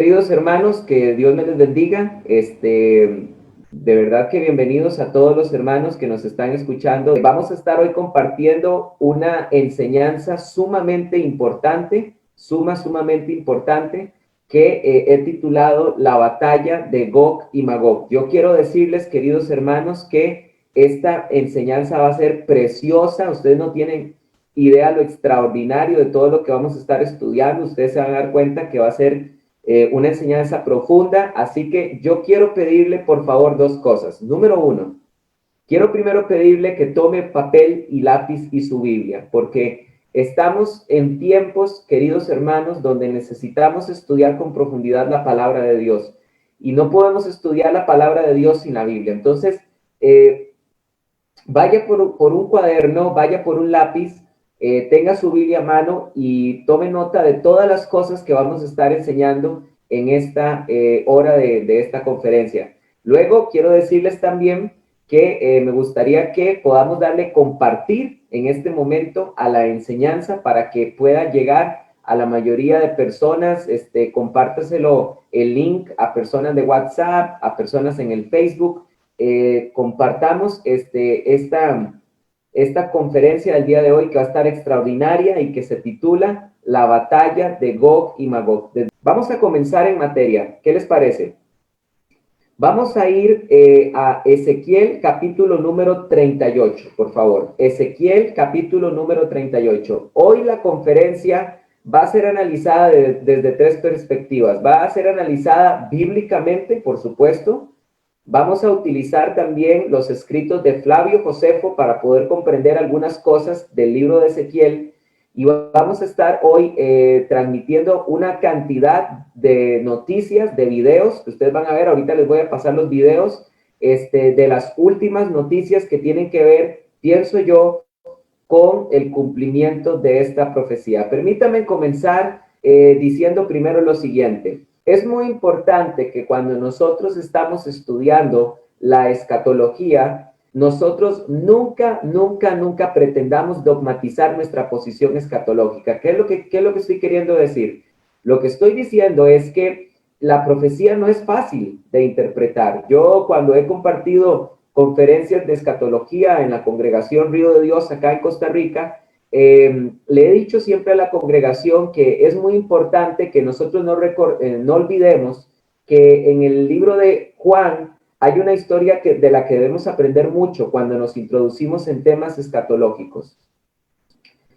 Queridos hermanos, que Dios me les bendiga. De verdad que bienvenidos a todos los hermanos que nos están escuchando. Vamos a estar hoy compartiendo una enseñanza sumamente importante, sumamente importante, que he titulado La batalla de Gog y Magog. Yo quiero decirles, queridos hermanos, que esta enseñanza va a ser preciosa. Ustedes no tienen idea lo extraordinario de todo lo que vamos a estar estudiando. Ustedes se van a dar cuenta que va a ser una enseñanza profunda, así que yo quiero pedirle por favor dos cosas. Número uno, quiero primero pedirle que tome papel y lápiz y su Biblia, porque estamos en tiempos, queridos hermanos, donde necesitamos estudiar con profundidad la palabra de Dios y no podemos estudiar la palabra de Dios sin la Biblia. Entonces, vaya por un cuaderno, vaya por un lápiz, tenga su Biblia a mano y tome nota de todas las cosas que vamos a estar enseñando en esta hora de esta conferencia. Luego, quiero decirles también que me gustaría que podamos darle compartir en este momento a la enseñanza para que pueda llegar a la mayoría de personas. Compártaselo el link a personas de WhatsApp, a personas en el Facebook. Compartamos esta conferencia del día de hoy, que va a estar extraordinaria y que se titula La batalla de Gog y Magog. Vamos a comenzar en materia. ¿Qué les parece? Vamos a ir a Ezequiel capítulo número 38, por favor. Ezequiel capítulo número 38. Hoy la conferencia va a ser analizada desde tres perspectivas. Va a ser analizada bíblicamente, por supuesto. Vamos a utilizar también los escritos de Flavio Josefo para poder comprender algunas cosas del libro de Ezequiel, y vamos a estar hoy transmitiendo una cantidad de noticias, de videos que ustedes van a ver. Ahorita les voy a pasar los videos de las últimas noticias que tienen que ver, pienso yo, con el cumplimiento de esta profecía. Permítanme comenzar diciendo primero lo siguiente. Es muy importante que cuando nosotros estamos estudiando la escatología, nosotros nunca pretendamos dogmatizar nuestra posición escatológica. ¿Qué es lo que estoy queriendo decir? Lo que estoy diciendo es que la profecía no es fácil de interpretar. Yo, cuando he compartido conferencias de escatología en la congregación Río de Dios acá en Costa Rica, le he dicho siempre a la congregación que es muy importante que nosotros no olvidemos que en el libro de Juan hay una historia de la que debemos aprender mucho cuando nos introducimos en temas escatológicos.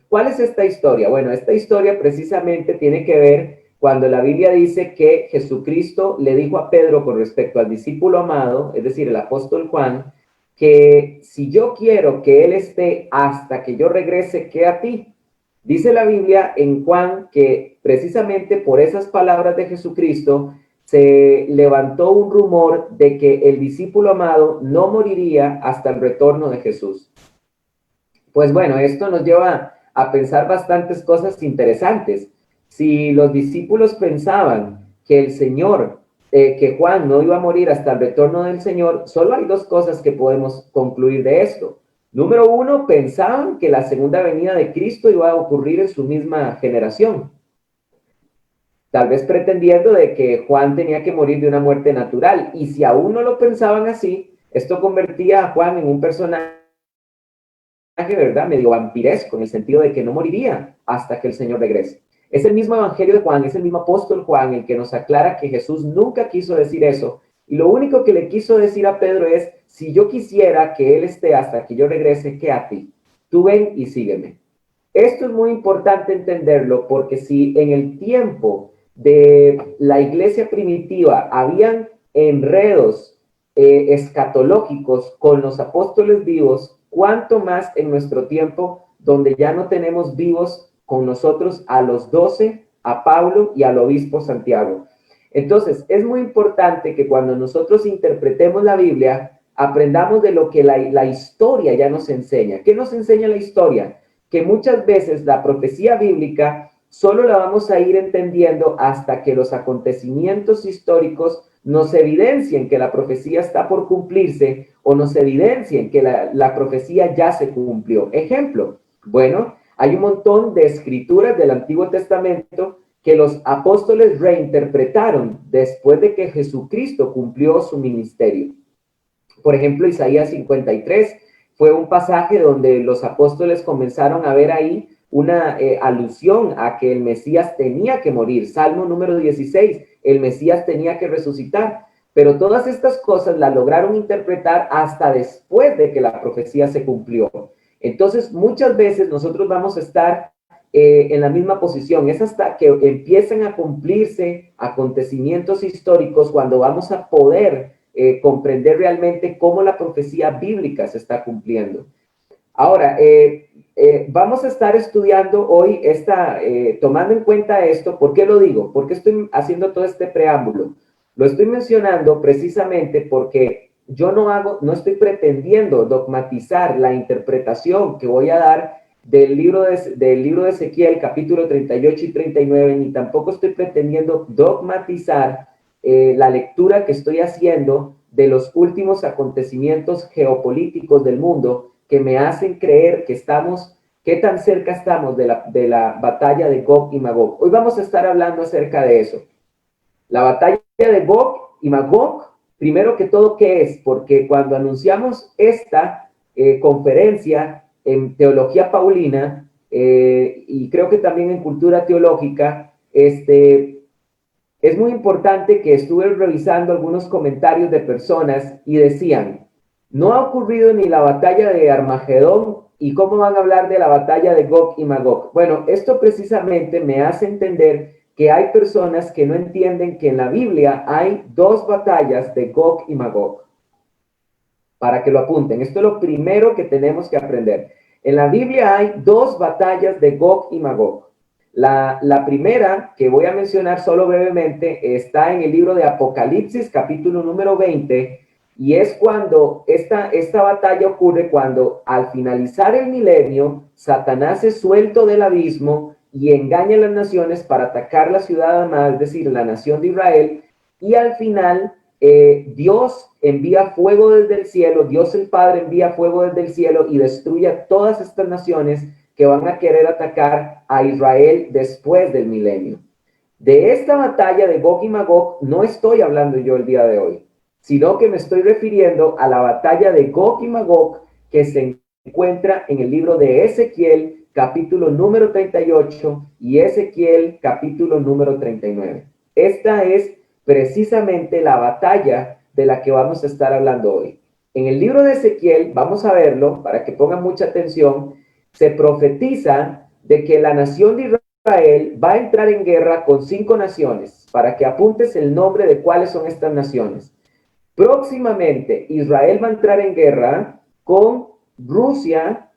¿Cuál es esta historia? Bueno, esta historia precisamente tiene que ver cuando la Biblia dice que Jesucristo le dijo a Pedro con respecto al discípulo amado, es decir, el apóstol Juan, que si yo quiero que él esté hasta que yo regrese, ¿qué a ti? Dice la Biblia en Juan que precisamente por esas palabras de Jesucristo se levantó un rumor de que el discípulo amado no moriría hasta el retorno de Jesús. Pues bueno, esto nos lleva a pensar bastantes cosas interesantes. Si los discípulos pensaban que el Señor, que Juan no iba a morir hasta el retorno del Señor, solo hay dos cosas que podemos concluir de esto. Número uno, pensaban que la segunda venida de Cristo iba a ocurrir en su misma generación, tal vez pretendiendo de que Juan tenía que morir de una muerte natural. Y si aún no lo pensaban así, esto convertía a Juan en un personaje, ¿verdad?, medio vampiresco, en el sentido de que no moriría hasta que el Señor regrese. Es el mismo evangelio de Juan, es el mismo apóstol Juan el que nos aclara que Jesús nunca quiso decir eso, y lo único que le quiso decir a Pedro es: si yo quisiera que él esté hasta que yo regrese, ¿qué a ti? Tú ven y sígueme. Esto es muy importante entenderlo, porque si en el tiempo de la iglesia primitiva habían enredos escatológicos con los apóstoles vivos, cuánto más en nuestro tiempo, donde ya no tenemos vivos con nosotros a los 12, a Pablo y al obispo Santiago. Entonces, es muy importante que cuando nosotros interpretemos la Biblia, aprendamos de lo que la historia ya nos enseña. ¿Qué nos enseña la historia? Que muchas veces la profecía bíblica solo la vamos a ir entendiendo hasta que los acontecimientos históricos nos evidencien que la profecía está por cumplirse, o nos evidencien que la profecía ya se cumplió. Ejemplo, bueno, hay un montón de escrituras del Antiguo Testamento que los apóstoles reinterpretaron después de que Jesucristo cumplió su ministerio. Por ejemplo, Isaías 53 fue un pasaje donde los apóstoles comenzaron a ver ahí una alusión a que el Mesías tenía que morir. Salmo número 16, el Mesías tenía que resucitar. Pero todas estas cosas las lograron interpretar hasta después de que la profecía se cumplió. Entonces, muchas veces nosotros vamos a estar en la misma posición. Es hasta que empiecen a cumplirse acontecimientos históricos cuando vamos a poder comprender realmente cómo la profecía bíblica se está cumpliendo. Ahora, vamos a estar estudiando hoy tomando en cuenta esto. ¿Por qué lo digo? ¿Por qué estoy haciendo todo este preámbulo? Lo estoy mencionando precisamente porque yo no estoy pretendiendo dogmatizar la interpretación que voy a dar del libro de Ezequiel, capítulo 38 y 39, ni tampoco estoy pretendiendo dogmatizar la lectura que estoy haciendo de los últimos acontecimientos geopolíticos del mundo que me hacen creer qué tan cerca estamos de la batalla de Gog y Magog. Hoy vamos a estar hablando acerca de eso. La batalla de Gog y Magog, primero que todo, ¿qué es? Porque cuando anunciamos esta conferencia en Teología Paulina, y creo que también en Cultura Teológica, es muy importante que estuve revisando algunos comentarios de personas y decían, no ha ocurrido ni la batalla de Armagedón, ¿y cómo van a hablar de la batalla de Gog y Magog? Bueno, esto precisamente me hace entender que hay personas que no entienden que en la Biblia hay dos batallas de Gog y Magog. Para que lo apunten, esto es lo primero que tenemos que aprender. En la Biblia hay dos batallas de Gog y Magog. La primera, que voy a mencionar solo brevemente, está en el libro de Apocalipsis, capítulo número 20, y es cuando esta batalla ocurre cuando al finalizar el milenio, Satanás es suelto del abismo y engaña a las naciones para atacar la ciudad amada, es decir, la nación de Israel, y al final Dios envía fuego desde el cielo, Dios el Padre envía fuego desde el cielo y destruye a todas estas naciones que van a querer atacar a Israel después del milenio. De esta batalla de Gog y Magog no estoy hablando yo el día de hoy, sino que me estoy refiriendo a la batalla de Gog y Magog que se encuentra en el libro de Ezequiel, capítulo número 38 y Ezequiel, capítulo número 39. Esta es precisamente la batalla de la que vamos a estar hablando hoy. En el libro de Ezequiel, vamos a verlo para que pongan mucha atención, se profetiza de que la nación de Israel va a entrar en guerra con 5 naciones, para que apuntes el nombre de cuáles son estas naciones. Próximamente, Israel va a entrar en guerra con Rusia,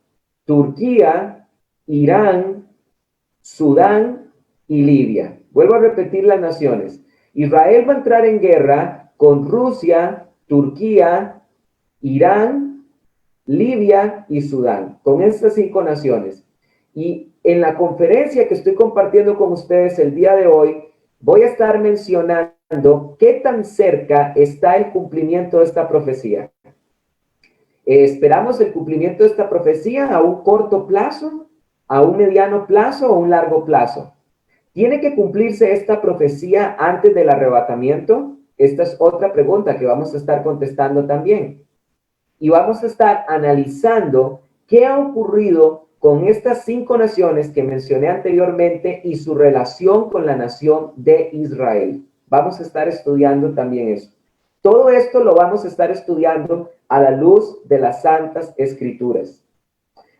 Turquía, Irán, Sudán y Libia. Vuelvo a repetir las naciones. Israel va a entrar en guerra con Rusia, Turquía, Irán, Libia y Sudán, con estas 5 naciones. Y en la conferencia que estoy compartiendo con ustedes el día de hoy, voy a estar mencionando qué tan cerca está el cumplimiento de esta profecía. ¿Esperamos el cumplimiento de esta profecía a un corto plazo, a un mediano plazo o un largo plazo? ¿Tiene que cumplirse esta profecía antes del arrebatamiento? Esta es otra pregunta que vamos a estar contestando también. Y vamos a estar analizando qué ha ocurrido con estas 5 naciones que mencioné anteriormente y su relación con la nación de Israel. Vamos a estar estudiando también eso. Todo esto lo vamos a estar estudiando a la luz de las Santas Escrituras.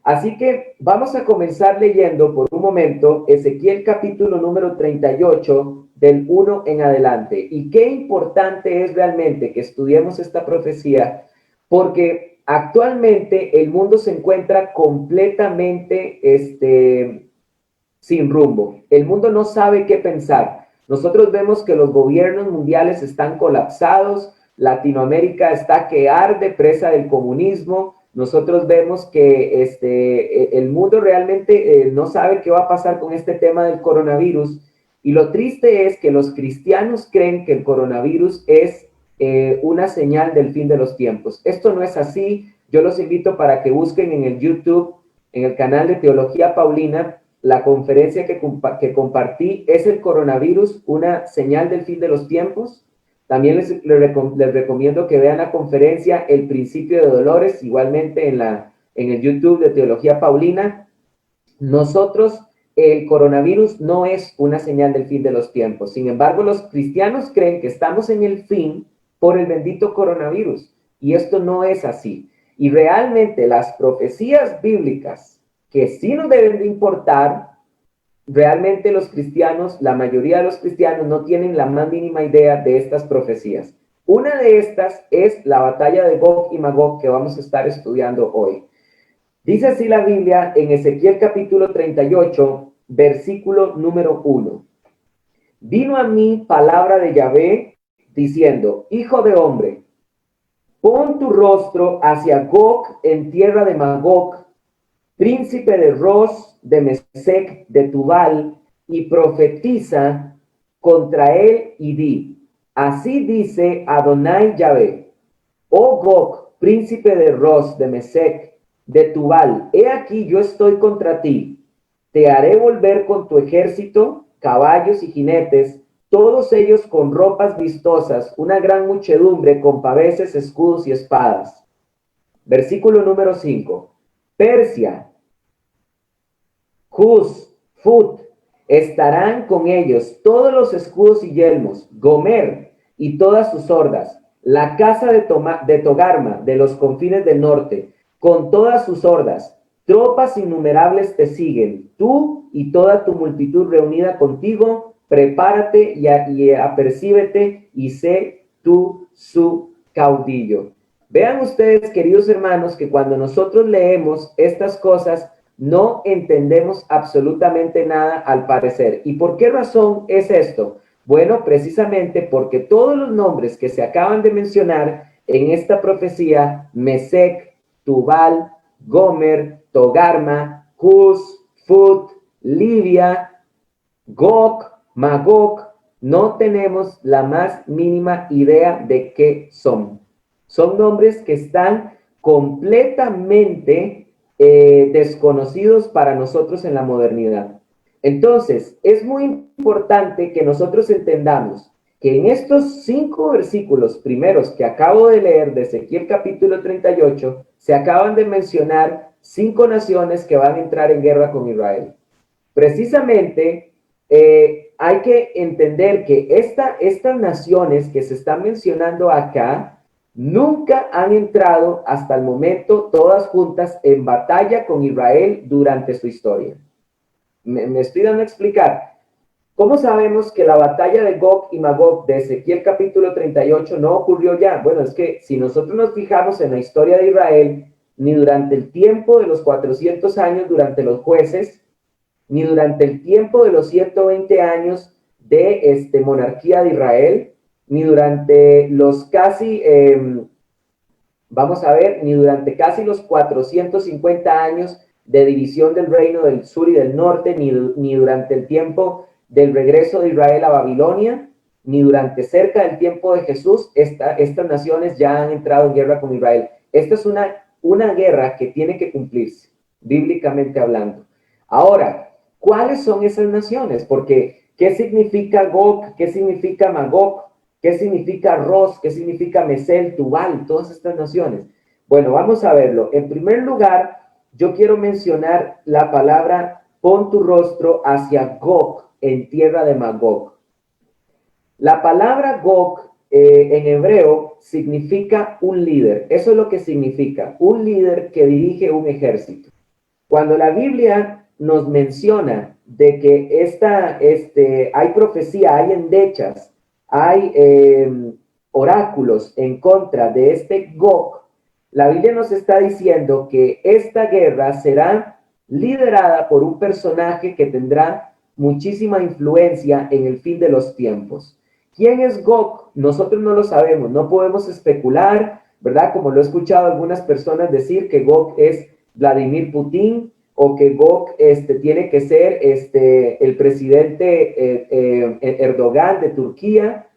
Así que vamos a comenzar leyendo por un momento Ezequiel capítulo número 38 del 1 en adelante. Y qué importante es realmente que estudiemos esta profecía, porque actualmente el mundo se encuentra completamente sin rumbo. El mundo no sabe qué pensar. Nosotros vemos que los gobiernos mundiales están colapsados, Latinoamérica está que arde, presa del comunismo. Nosotros vemos que el mundo realmente no sabe qué va a pasar con este tema del coronavirus. Y lo triste es que los cristianos creen que el coronavirus es una señal del fin de los tiempos. Esto no es así. Yo los invito para que busquen en el YouTube, en el canal de Teología Paulina, la conferencia que compartí, ¿es el coronavirus una señal del fin de los tiempos? También les recomiendo que vean la conferencia El principio de dolores, igualmente en el YouTube de Teología Paulina. Nosotros, el coronavirus no es una señal del fin de los tiempos. Sin embargo, los cristianos creen que estamos en el fin por el bendito coronavirus. Y esto no es así. Y realmente las profecías bíblicas que sí nos deben de importar, realmente los cristianos, la mayoría de los cristianos no tienen la más mínima idea de estas profecías. Una de estas es la batalla de Gog y Magog que vamos a estar estudiando hoy. Dice así la Biblia en Ezequiel capítulo 38, versículo número 1. Vino a mí palabra de Yahvé diciendo, hijo de hombre, pon tu rostro hacia Gog en tierra de Magog, príncipe de Ros, de Mesec, de Tubal, y profetiza contra él y di, así dice Adonai Yahvé, oh Gog, príncipe de Ros, de Mesec, de Tubal, he aquí yo estoy contra ti, te haré volver con tu ejército, caballos y jinetes, todos ellos con ropas vistosas, una gran muchedumbre con paveses, escudos y espadas. Versículo número 5. Persia, Cus, Fut, estarán con ellos todos los escudos y yelmos, Gomer y todas sus hordas, la casa de Togarma de los confines del norte, con todas sus hordas, tropas innumerables te siguen, tú y toda tu multitud reunida contigo, prepárate y apercíbete y sé tú su caudillo. Vean ustedes, queridos hermanos, que cuando nosotros leemos estas cosas, no entendemos absolutamente nada al parecer. ¿Y por qué razón es esto? Bueno, precisamente porque todos los nombres que se acaban de mencionar en esta profecía, Mesec, Tubal, Gomer, Togarma, Cus, Fut, Libia, Gog, Magog, no tenemos la más mínima idea de qué son. Son nombres que están completamente desconocidos para nosotros en la modernidad. Entonces, es muy importante que nosotros entendamos que en estos 5 versículos primeros que acabo de leer de Ezequiel capítulo 38, se acaban de mencionar 5 naciones que van a entrar en guerra con Israel. Precisamente, hay que entender que estas naciones que se están mencionando acá, nunca han entrado hasta el momento todas juntas en batalla con Israel durante su historia. Me estoy dando a explicar. ¿Cómo sabemos que la batalla de Gog y Magog de Ezequiel capítulo 38 no ocurrió ya? Bueno, es que si nosotros nos fijamos en la historia de Israel, ni durante el tiempo de los 400 años durante los jueces, ni durante el tiempo de los 120 años de monarquía de Israel, ni durante los casi, ni durante casi los 450 años de división del reino del sur y del norte, ni durante el tiempo del regreso de Israel a Babilonia, ni durante cerca del tiempo de Jesús, estas naciones ya han entrado en guerra con Israel. Esta es una guerra que tiene que cumplirse, bíblicamente hablando. Ahora, ¿cuáles son esas naciones? Porque, ¿qué significa Gog? ¿Qué significa Magog? ¿Qué significa Ros? ¿Qué significa Mesel, Tubal? Todas estas naciones. Bueno, vamos a verlo. En primer lugar, yo quiero mencionar la palabra pon tu rostro hacia Gog en tierra de Magog. La palabra Gog en hebreo significa un líder. Eso es lo que significa, un líder que dirige un ejército. Cuando la Biblia nos menciona de que hay profecía, hay endechas, hay oráculos en contra de este Gog, la Biblia nos está diciendo que esta guerra será liderada por un personaje que tendrá muchísima influencia en el fin de los tiempos. ¿Quién es Gog? Nosotros no lo sabemos, no podemos especular, ¿verdad? Como lo he escuchado algunas personas decir que Gog es Vladimir Putin, o que Gog tiene que ser el presidente Erdogan de Turquía.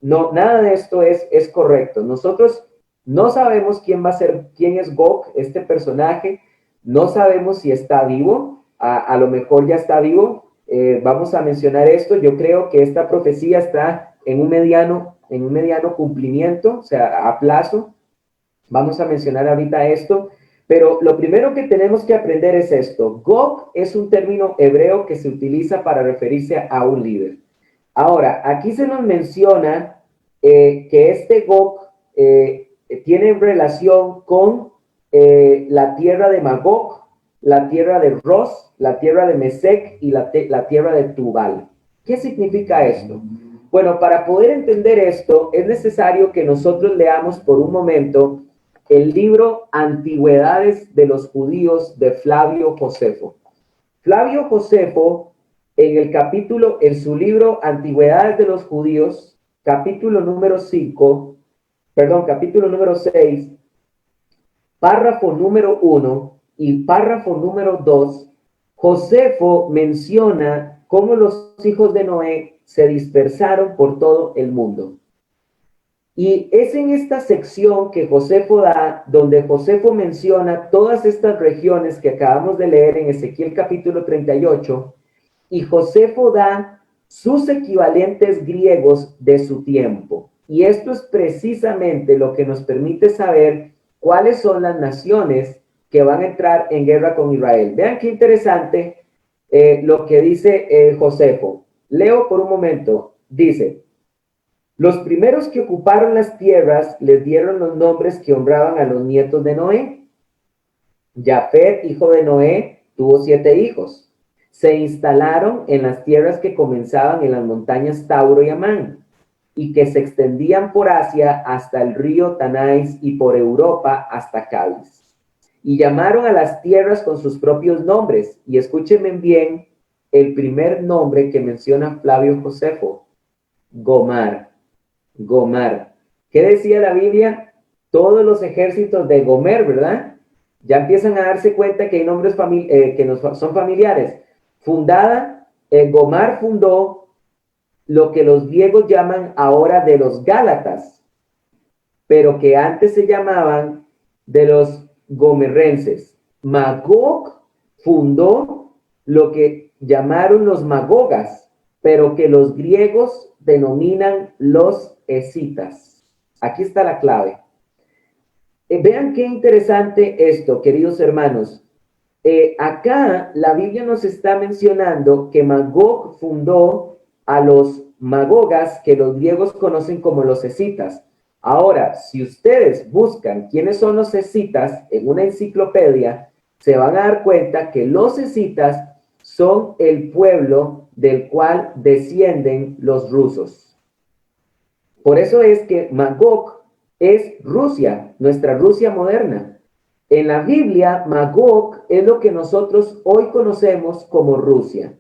No, nada de esto es correcto. Nosotros no sabemos quién es Gog, este personaje, no sabemos si está vivo. a lo mejor ya está vivo. Vamos a mencionar esto. Yo creo que esta profecía está en un mediano cumplimiento, o sea, a plazo. Vamos a mencionar ahorita esto, pero lo primero que tenemos que aprender es esto. Gog es un término hebreo que se utiliza para referirse a un líder. Ahora, aquí se nos menciona que este Gog tiene relación con la tierra de Magog, la tierra de Ros, la tierra de Mesec y la tierra de Tubal. ¿Qué significa esto? Bueno, para poder entender esto, es necesario que nosotros leamos por un momento el libro Antigüedades de los Judíos de Flavio Josefo. Flavio Josefo, en su libro Antigüedades de los Judíos, capítulo número 6, párrafo número 1 y párrafo número 2, Josefo menciona cómo los hijos de Noé se dispersaron por todo el mundo. Y es en esta sección que Josefo da, donde Josefo menciona todas estas regiones que acabamos de leer en Ezequiel capítulo 38, y Josefo da sus equivalentes griegos de su tiempo. Y esto es precisamente lo que nos permite saber cuáles son las naciones que van a entrar en guerra con Israel. Vean qué interesante lo que dice Josefo. Leo por un momento. Dice: los primeros que ocuparon las tierras les dieron los nombres que honraban a los nietos de Noé. Jafet, hijo de Noé, tuvo 7 hijos. Se instalaron en las tierras que comenzaban en las montañas Tauro y Amán, y que se extendían por Asia hasta el río Tanais y por Europa hasta Cádiz. Y llamaron a las tierras con sus propios nombres. Y escúchenme bien el primer nombre que menciona Flavio Josefo: Gomar. Gomar. ¿Qué decía la Biblia? Todos los ejércitos de Gomer, ¿verdad? Ya empiezan a darse cuenta que hay nombres que nos son familiares. Gomar fundó lo que los griegos llaman ahora de los Gálatas, pero que antes se llamaban de los gomerrenses. Magog fundó lo que llamaron los magogas, pero que los griegos denominan los escitas. Aquí está la clave. Vean qué interesante esto, queridos hermanos. Acá la Biblia nos está mencionando que Magog fundó a los magogas, que los griegos conocen como los escitas. Ahora, si ustedes buscan quiénes son los escitas en una enciclopedia, se van a dar cuenta que los escitas son el pueblo del cual descienden los rusos. Por eso es que Magog es Rusia, nuestra Rusia moderna. En la Biblia, Magog es lo que nosotros hoy conocemos como Rusia.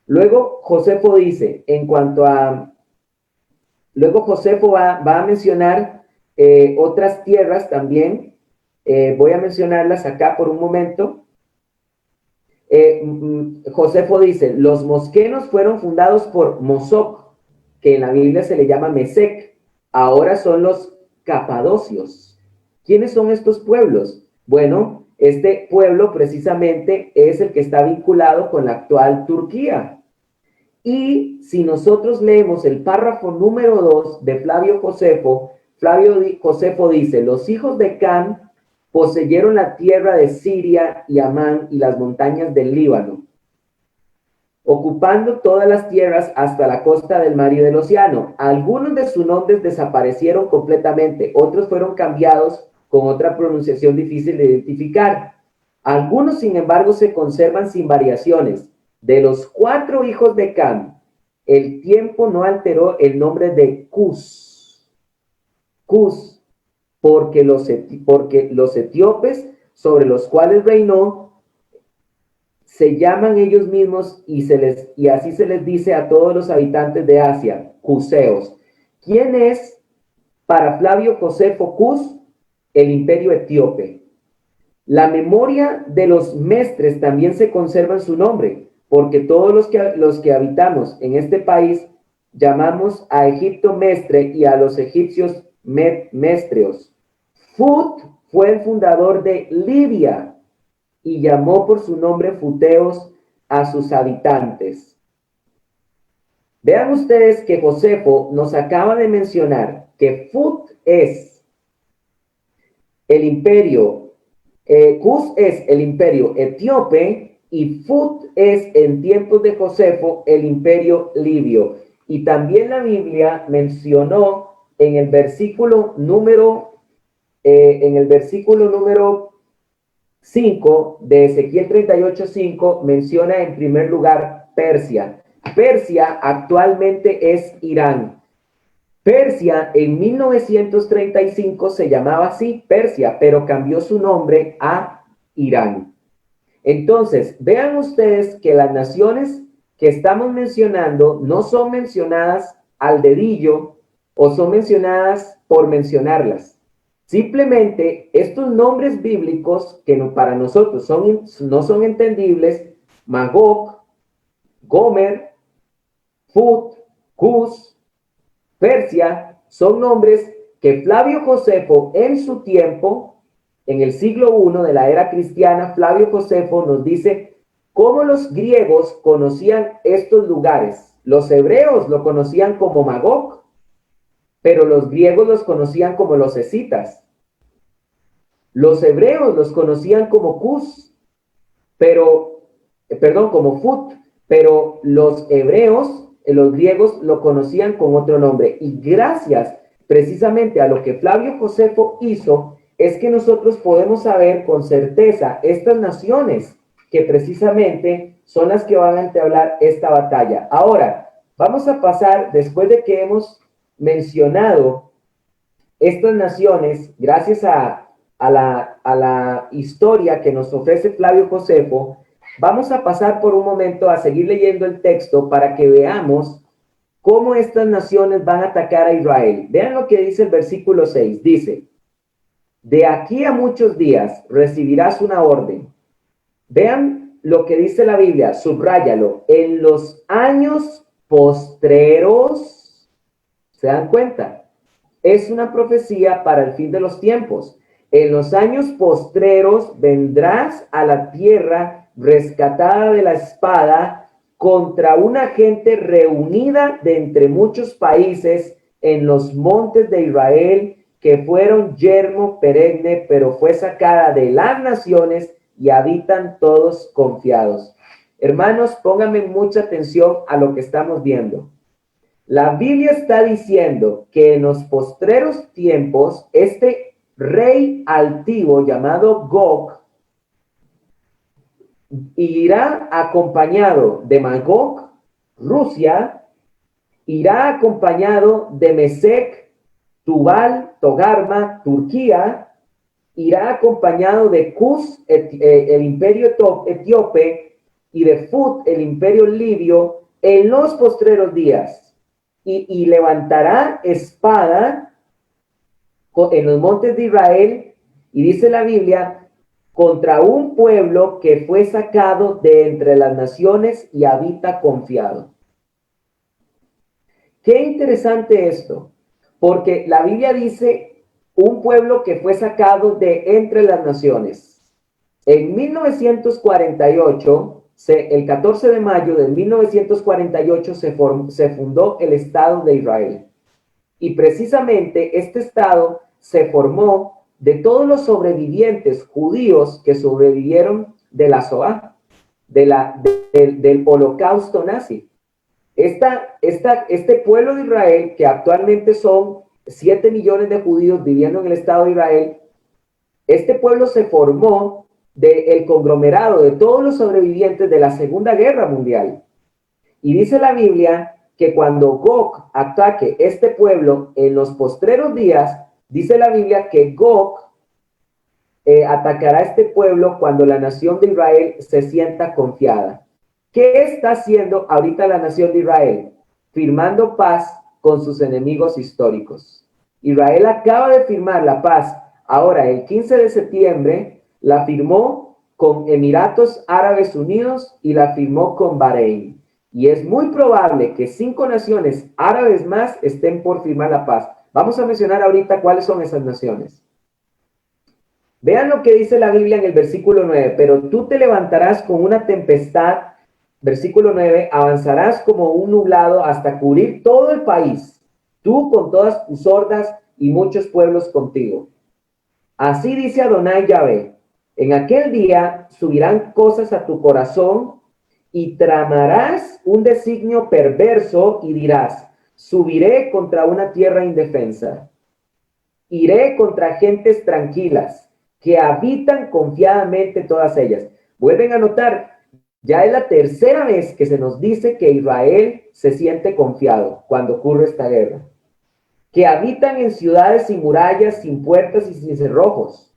Luego Josefo dice, luego Josefo va a mencionar otras tierras también. Voy a mencionarlas acá por un momento. Josefo dice, los mosquenos fueron fundados por Mosoc, que en la Biblia se le llama Mesec. Ahora son los capadocios. ¿Quiénes son estos pueblos? Bueno, este pueblo precisamente es el que está vinculado con la actual Turquía. Y si nosotros leemos el párrafo número 2 de Flavio Josefo dice, los hijos de Cam poseyeron la tierra de Siria y Amán y las montañas del Líbano, ocupando todas las tierras hasta la costa del mar y del océano. Algunos de sus nombres desaparecieron completamente, otros fueron cambiados con otra pronunciación difícil de identificar. Algunos, sin embargo, se conservan sin variaciones. De los 4 hijos de Cam, el tiempo no alteró el nombre de Cus. Cus, porque los etíopes sobre los cuales reinó se llaman ellos mismos y así se les dice a todos los habitantes de Asia, cuseos. ¿Quién es para Flavio Josefo Cus? El imperio etíope. La memoria de los mestres también se conserva en su nombre, porque todos los que habitamos en este país llamamos a Egipto Mestre y a los egipcios Mestreos. Fut fue el fundador de Libia y llamó por su nombre Futeos a sus habitantes. Vean ustedes que Josefo nos acaba de mencionar que Fut es el imperio, Cus es el imperio etíope y Fut es en tiempos de Josefo el imperio libio. Y también la Biblia mencionó en el versículo número 5 de Ezequiel 38:5 menciona en primer lugar Persia. Persia actualmente es Irán. Persia en 1935 se llamaba así Persia, pero cambió su nombre a Irán. Entonces, vean ustedes que las naciones que estamos mencionando no son mencionadas al dedillo o son mencionadas por mencionarlas. Simplemente estos nombres bíblicos que para nosotros no son entendibles, Magog, Gomer, Fut, Cus, Persia, son nombres que Flavio Josefo en su tiempo, en el siglo I de la era cristiana, Flavio Josefo nos dice cómo los griegos conocían estos lugares. Los hebreos lo conocían como Magog, pero los griegos los conocían como los escitas. Los hebreos los conocían como Cus, como Fut, pero los hebreos, los griegos lo conocían con otro nombre. Y gracias precisamente a lo que Flavio Josefo hizo, es que nosotros podemos saber con certeza estas naciones que precisamente son las que van a entablar esta batalla. Ahora, vamos a pasar, después de que hemos mencionado estas naciones, gracias a la historia que nos ofrece Flavio Josefo, vamos a pasar por un momento a seguir leyendo el texto para que veamos cómo estas naciones van a atacar a Israel. Vean lo que dice el versículo 6. Dice, de aquí a muchos días recibirás una orden. Vean lo que dice la Biblia, subráyalo. En los años postreros, ¿se dan cuenta? Es una profecía para el fin de los tiempos. En los años postreros vendrás a la tierra rescatada de la espada contra una gente reunida de entre muchos países en los montes de Israel, que fueron yermo perenne, pero fue sacada de las naciones y habitan todos confiados. Hermanos, pónganme mucha atención a lo que estamos viendo. La Biblia está diciendo que en los postreros tiempos, este rey altivo llamado Gog irá acompañado de Magog, Rusia, irá acompañado de Mesec, Tubal, Togarma, Turquía, irá acompañado de Cus, el imperio etíope, y de Fut, el imperio libio, en los postreros días. Y levantará espada en los montes de Israel, y dice la Biblia, contra un pueblo que fue sacado de entre las naciones y habita confiado. Qué interesante esto, porque la Biblia dice un pueblo que fue sacado de entre las naciones. En 1948, el 14 de mayo de 1948 se fundó el Estado de Israel. Y precisamente este Estado se formó de todos los sobrevivientes judíos que sobrevivieron de la Shoah, del holocausto nazi. Este pueblo de Israel, que actualmente son 7 millones de judíos viviendo en el Estado de Israel, este pueblo se formó del conglomerado de todos los sobrevivientes de la Segunda Guerra Mundial. Y dice la Biblia que cuando Gog ataque este pueblo en los postreros días, dice la Biblia que Gog atacará a este pueblo cuando la nación de Israel se sienta confiada. ¿Qué está haciendo ahorita la nación de Israel? Firmando paz con sus enemigos históricos. Israel acaba de firmar la paz. Ahora, el 15 de septiembre, la firmó con Emiratos Árabes Unidos y la firmó con Bahrein. Y es muy probable que 5 naciones árabes más estén por firmar la paz. Vamos a mencionar ahorita cuáles son esas naciones. Vean lo que dice la Biblia en el versículo 9. Pero tú te levantarás con una tempestad versículo 9, avanzarás como un nublado hasta cubrir todo el país, tú con todas tus hordas y muchos pueblos contigo. Así dice Adonai Yahvé, en aquel día subirán cosas a tu corazón y tramarás un designio perverso y dirás, subiré contra una tierra indefensa, iré contra gentes tranquilas que habitan confiadamente todas ellas. Vuelven a notar, ya es la tercera vez que se nos dice que Israel se siente confiado cuando ocurre esta guerra. Que habitan en ciudades sin murallas, sin puertas y sin cerrojos.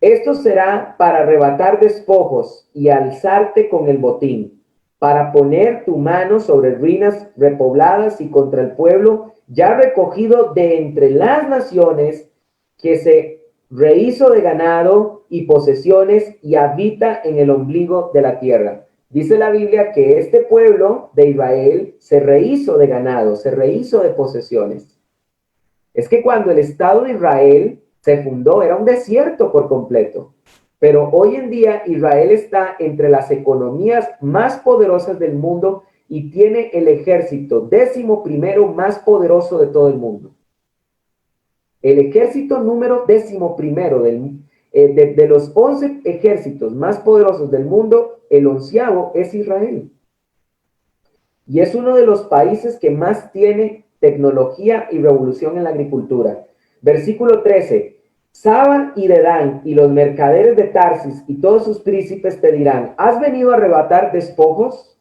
Esto será para arrebatar despojos y alzarte con el botín, para poner tu mano sobre ruinas repobladas y contra el pueblo ya recogido de entre las naciones que se rehizo de ganado y posesiones y habita en el ombligo de la tierra. Dice la Biblia que este pueblo de Israel se rehizo de ganado, se rehizo de posesiones. Es que cuando el Estado de Israel se fundó, era un desierto por completo. Pero hoy en día Israel está entre las economías más poderosas del mundo y tiene el ejército 11º más poderoso de todo el mundo. El ejército número 11º de los 11 ejércitos más poderosos del mundo, el 11º es Israel. Y es uno de los países que más tiene tecnología y revolución en la agricultura. Versículo 13. Saba y Dedán y los mercaderes de Tarsis y todos sus príncipes te dirán, ¿has venido a arrebatar despojos?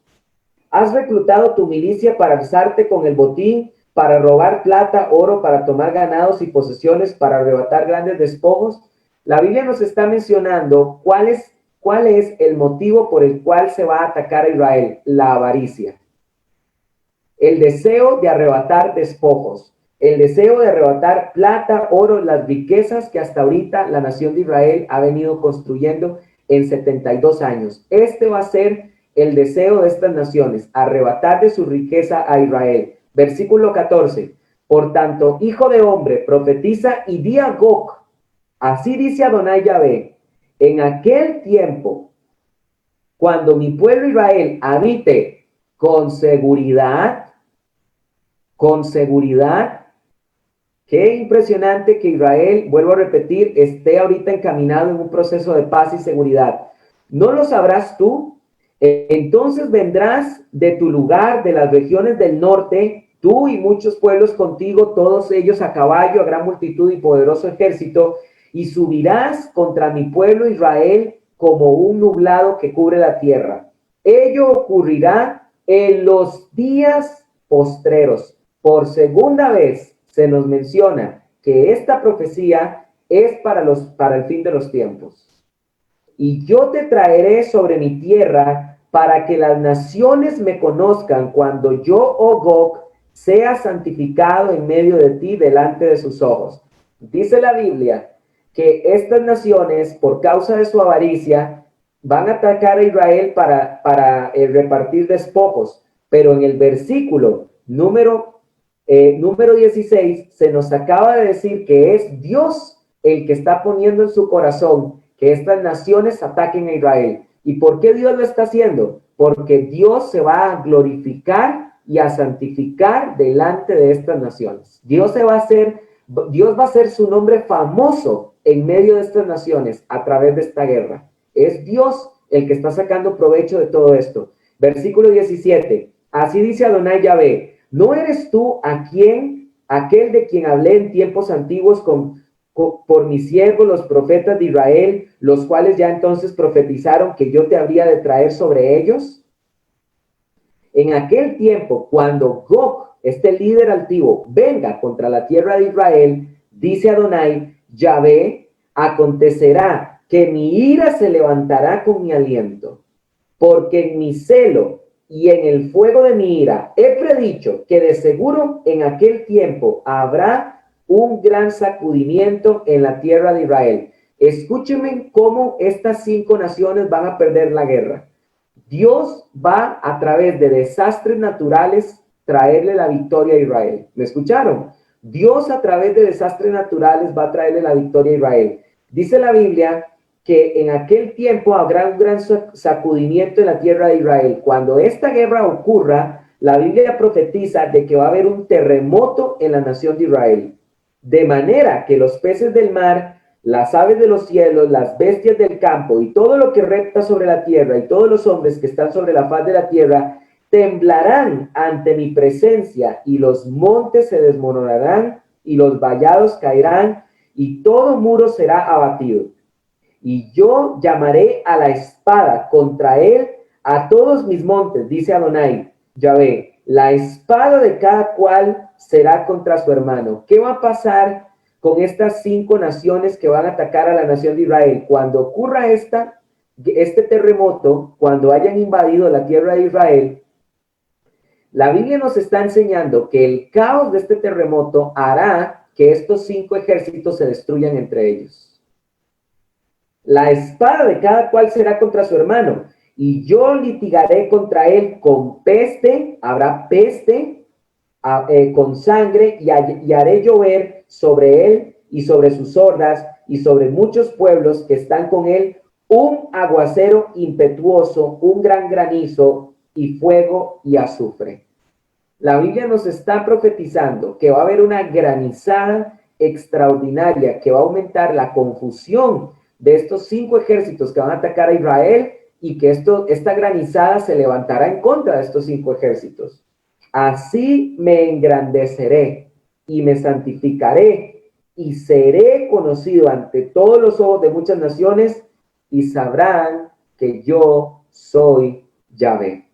¿Has reclutado tu milicia para alzarte con el botín, para robar plata, oro, para tomar ganados y posesiones, para arrebatar grandes despojos? La Biblia nos está mencionando cuál es el motivo por el cual se va a atacar a Israel: la avaricia. El deseo de arrebatar despojos, el deseo de arrebatar plata, oro, las riquezas que hasta ahorita la nación de Israel ha venido construyendo en 72 años. Este va a ser el deseo de estas naciones, arrebatar de su riqueza a Israel. Versículo 14. Por tanto, hijo de hombre, profetiza y di a Gog, así dice Adonai Yahvé, en aquel tiempo, cuando mi pueblo Israel habite con seguridad, qué impresionante que Israel, vuelvo a repetir, esté ahorita encaminado en un proceso de paz y seguridad. ¿No lo sabrás tú? Entonces vendrás de tu lugar, de las regiones del norte, tú y muchos pueblos contigo, todos ellos a caballo, a gran multitud y poderoso ejército, y subirás contra mi pueblo Israel como un nublado que cubre la tierra. Ello ocurrirá en los días postreros. Por segunda vez se nos menciona que esta profecía es para el fin de los tiempos. Y yo te traeré sobre mi tierra para que las naciones me conozcan cuando yo, oh Gog, sea santificado en medio de ti delante de sus ojos. Dice la Biblia que estas naciones, por causa de su avaricia, van a atacar a Israel para repartir despojos. Pero en el versículo número 16 se nos acaba de decir que es Dios el que está poniendo en su corazón que estas naciones ataquen a Israel. ¿Y por qué Dios lo está haciendo? Porque Dios se va a glorificar y a santificar delante de estas naciones. Dios va a hacer su nombre famoso en medio de estas naciones a través de esta guerra. Es Dios el que está sacando provecho de todo esto. Versículo 17. Así dice Adonai Yahvé, ¿no eres tú aquel de quien hablé en tiempos antiguos por mis siervos, los profetas de Israel, los cuales ya entonces profetizaron que yo te habría de traer sobre ellos? En aquel tiempo, cuando Gog, este líder altivo, venga contra la tierra de Israel, dice Adonai Yahvé, acontecerá que mi ira se levantará con mi aliento, porque en mi celo y en el fuego de mi ira he predicho que de seguro en aquel tiempo habrá un gran sacudimiento en la tierra de Israel. Escúchenme cómo estas 5 naciones van a perder la guerra. Dios va a través de desastres naturales traerle la victoria a Israel. ¿Me escucharon? Dios a través de desastres naturales va a traerle la victoria a Israel. Dice la Biblia que en aquel tiempo habrá un gran sacudimiento en la tierra de Israel. Cuando esta guerra ocurra, la Biblia profetiza de que va a haber un terremoto en la nación de Israel, de manera que los peces del mar, las aves de los cielos, las bestias del campo y todo lo que repta sobre la tierra y todos los hombres que están sobre la faz de la tierra temblarán ante mi presencia, y los montes se desmoronarán y los vallados caerán y todo muro será abatido. Y yo llamaré a la espada contra él a todos mis montes, dice Adonai, Yahvé. La espada de cada cual será contra su hermano. ¿Qué va a pasar con estas 5 naciones que van a atacar a la nación de Israel? Cuando ocurra este terremoto, cuando hayan invadido la tierra de Israel, la Biblia nos está enseñando que el caos de este terremoto hará que estos 5 ejércitos se destruyan entre ellos. La espada de cada cual será contra su hermano, y yo litigaré contra él con peste, habrá peste, con sangre, y haré llover sobre él y sobre sus hordas y sobre muchos pueblos que están con él un aguacero impetuoso, un gran granizo y fuego y azufre. La Biblia nos está profetizando que va a haber una granizada extraordinaria que va a aumentar la confusión de estos 5 ejércitos que van a atacar a Israel, y que esta granizada se levantará en contra de estos 5 ejércitos. Así me engrandeceré y me santificaré y seré conocido ante todos los ojos de muchas naciones, y sabrán que yo soy Yahvé.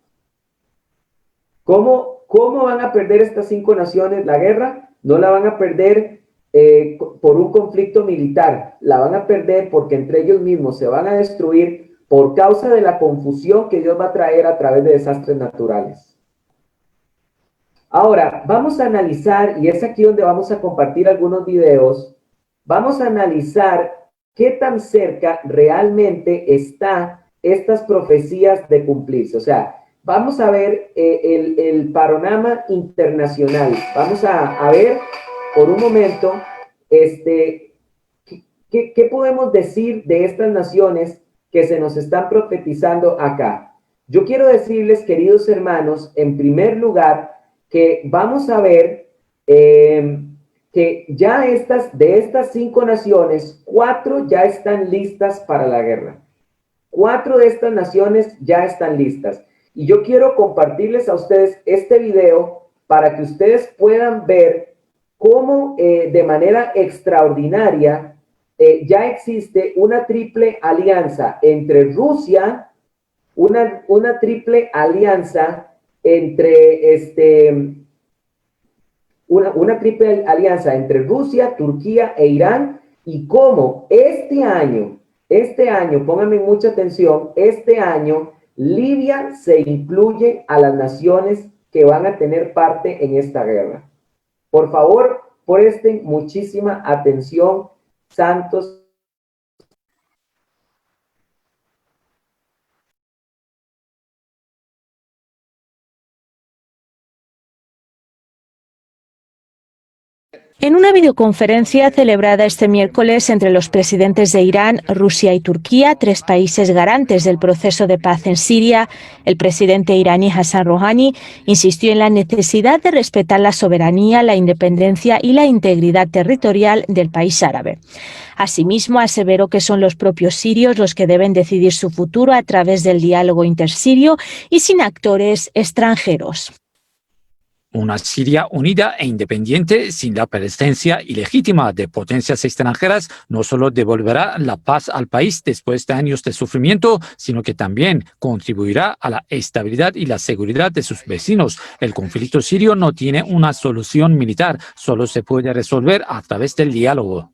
¿Cómo van a perder estas 5 naciones la guerra? No la van a perder por un conflicto militar, la van a perder porque entre ellos mismos se van a destruir por causa de la confusión que Dios va a traer a través de desastres naturales. Ahora, vamos a analizar, y es aquí donde vamos a compartir algunos videos, vamos a analizar qué tan cerca realmente están estas profecías de cumplirse. O sea, vamos a ver el panorama internacional. Vamos a ver por un momento, ¿qué podemos decir de estas naciones que se nos están profetizando acá? Yo quiero decirles, queridos hermanos, en primer lugar, que vamos a ver que ya de estas 5 naciones, 4 ya están listas para la guerra. 4 de estas naciones ya están listas. Y yo quiero compartirles a ustedes este video para que ustedes puedan ver cómo de manera extraordinaria ya existe una triple alianza entre Rusia, una triple alianza entre una triple alianza entre Rusia, Turquía e Irán, y cómo este año, pónganme mucha atención, este año Libia se incluye a las naciones que van a tener parte en esta guerra. Por favor, presten muchísima atención, santos. En una videoconferencia celebrada este miércoles entre los presidentes de Irán, Rusia y Turquía, 3 países garantes del proceso de paz en Siria, el presidente iraní Hassan Rouhani insistió en la necesidad de respetar la soberanía, la independencia y la integridad territorial del país árabe. Asimismo, aseveró que son los propios sirios los que deben decidir su futuro a través del diálogo intersirio y sin actores extranjeros. Una Siria unida e independiente, sin la presencia ilegítima de potencias extranjeras, no solo devolverá la paz al país después de años de sufrimiento, sino que también contribuirá a la estabilidad y la seguridad de sus vecinos. El conflicto sirio no tiene una solución militar, solo se puede resolver a través del diálogo.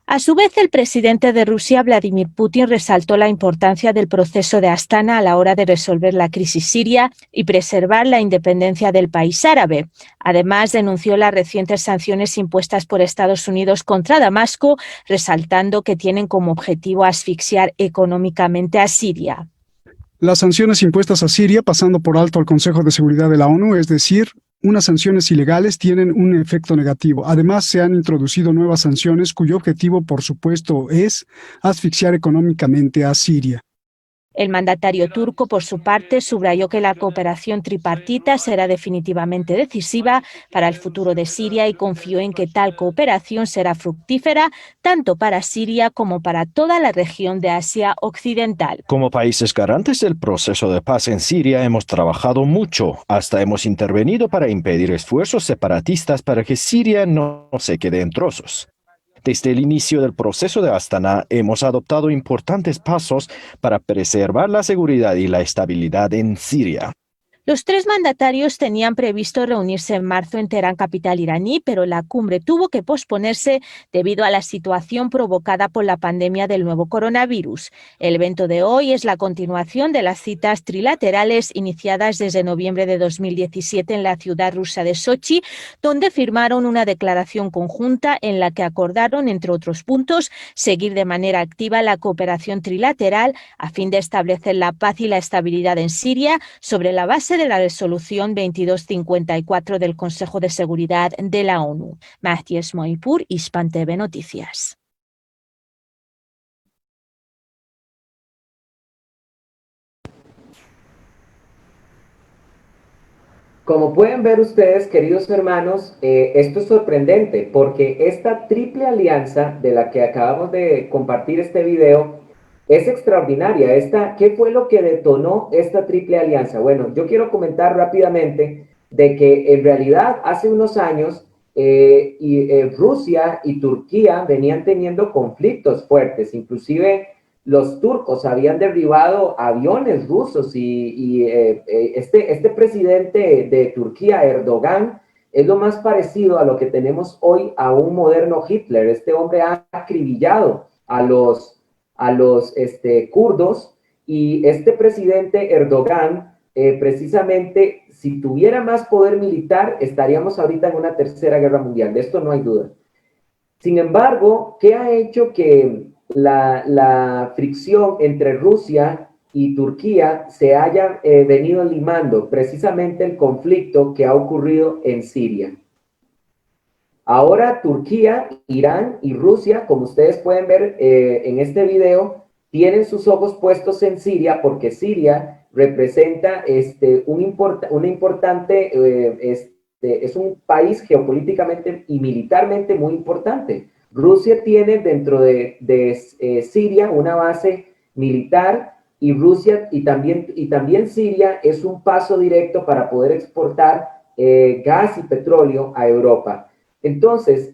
A su vez, el presidente de Rusia, Vladimir Putin, resaltó la importancia del proceso de Astana a la hora de resolver la crisis siria y preservar la independencia del país árabe. Además, denunció las recientes sanciones impuestas por Estados Unidos contra Damasco, resaltando que tienen como objetivo asfixiar económicamente a Siria. Las sanciones impuestas a Siria, pasando por alto al Consejo de Seguridad de la ONU, es decir, Unas sanciones ilegales tienen un efecto negativo. Además, se han introducido nuevas sanciones cuyo objetivo, por supuesto, es asfixiar económicamente a Siria. El mandatario turco, por su parte, subrayó que la cooperación tripartita será definitivamente decisiva para el futuro de Siria y confió en que tal cooperación será fructífera tanto para Siria como para toda la región de Asia Occidental. Como países garantes del proceso de paz en Siria hemos trabajado mucho, hasta hemos intervenido para impedir esfuerzos separatistas para que Siria no se quede en trozos. Desde el inicio del proceso de Astana hemos adoptado importantes pasos para preservar la seguridad y la estabilidad en Siria. Los tres mandatarios tenían previsto reunirse en marzo en Teherán, capital iraní, pero la cumbre tuvo que posponerse debido a la situación provocada por la pandemia del nuevo coronavirus. El evento de hoy es la continuación de las citas trilaterales iniciadas desde noviembre de 2017 en la ciudad rusa de Sochi, donde firmaron una declaración conjunta en la que acordaron, entre otros puntos, seguir de manera activa la cooperación trilateral a fin de establecer la paz y la estabilidad en Siria sobre la base de la resolución 2254 del Consejo de Seguridad de la ONU. Matías Moipur, Hispan TV Noticias. Como pueden ver ustedes, queridos hermanos, esto es sorprendente porque esta triple alianza de la que acabamos de compartir este video es extraordinaria. ¿Qué fue lo que detonó esta triple alianza? Bueno, yo quiero comentar rápidamente de que en realidad hace unos años Rusia y Turquía venían teniendo conflictos fuertes, inclusive los turcos habían derribado aviones rusos este presidente de Turquía, Erdogan, es lo más parecido a lo que tenemos hoy a un moderno Hitler. Este hombre ha acribillado a los kurdos, y este presidente Erdogan, precisamente, si tuviera más poder militar, estaríamos ahorita en una tercera guerra mundial, de esto no hay duda. Sin embargo, ¿qué ha hecho que la fricción entre Rusia y Turquía se haya venido limando? Precisamente el conflicto que ha ocurrido en Siria. Ahora Turquía, Irán y Rusia, como ustedes pueden ver en este video, tienen sus ojos puestos en Siria porque Siria representa una importante, es un país geopolíticamente y militarmente muy importante. Rusia tiene dentro de Siria una base militar, y Rusia y también Siria es un paso directo para poder exportar gas y petróleo a Europa. Entonces,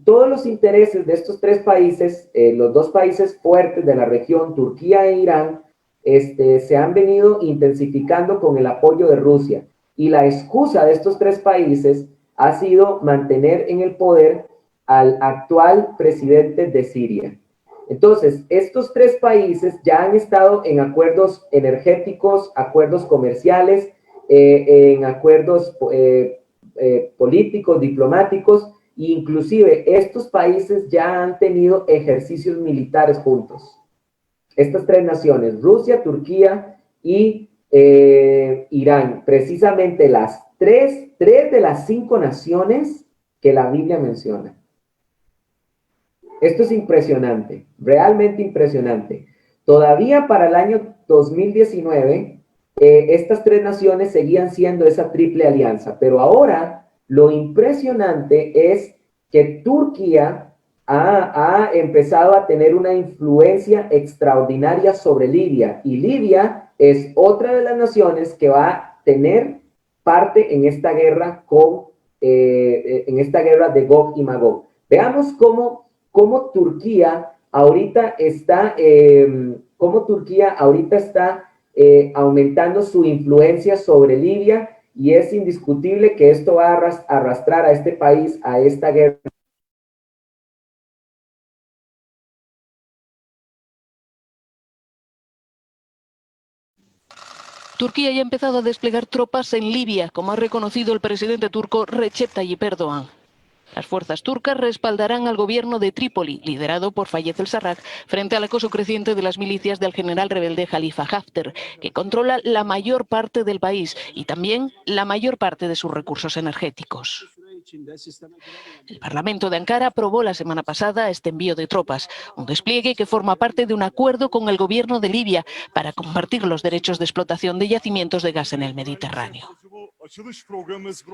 todos los intereses de estos tres países, los dos países fuertes de la región, Turquía e Irán, se han venido intensificando con el apoyo de Rusia. Y la excusa de estos tres países ha sido mantener en el poder al actual presidente de Siria. Entonces, estos tres países ya han estado en acuerdos energéticos, acuerdos comerciales, en acuerdos políticos, diplomáticos, e inclusive estos países ya han tenido ejercicios militares juntos. Estas tres naciones, Rusia, Turquía y Irán, precisamente las tres de las 5 naciones que la Biblia menciona. Esto es impresionante, realmente impresionante. Todavía para el año 2019, estas tres naciones seguían siendo esa triple alianza, pero ahora lo impresionante es que Turquía ha empezado a tener una influencia extraordinaria sobre Libia, y Libia es otra de las naciones que va a tener parte en esta guerra de Gog y Magog. Veamos cómo Turquía ahorita está aumentando su influencia sobre Libia, y es indiscutible que esto va a arrastrar a este país a esta guerra. Turquía ya ha empezado a desplegar tropas en Libia, como ha reconocido el presidente turco Recep Tayyip Erdogan. Las fuerzas turcas respaldarán al gobierno de Trípoli, liderado por Fayez el-Sarraj, frente al acoso creciente de las milicias del general rebelde Khalifa Haftar, que controla la mayor parte del país y también la mayor parte de sus recursos energéticos. El Parlamento de Ankara aprobó la semana pasada este envío de tropas, un despliegue que forma parte de un acuerdo con el gobierno de Libia para compartir los derechos de explotación de yacimientos de gas en el Mediterráneo.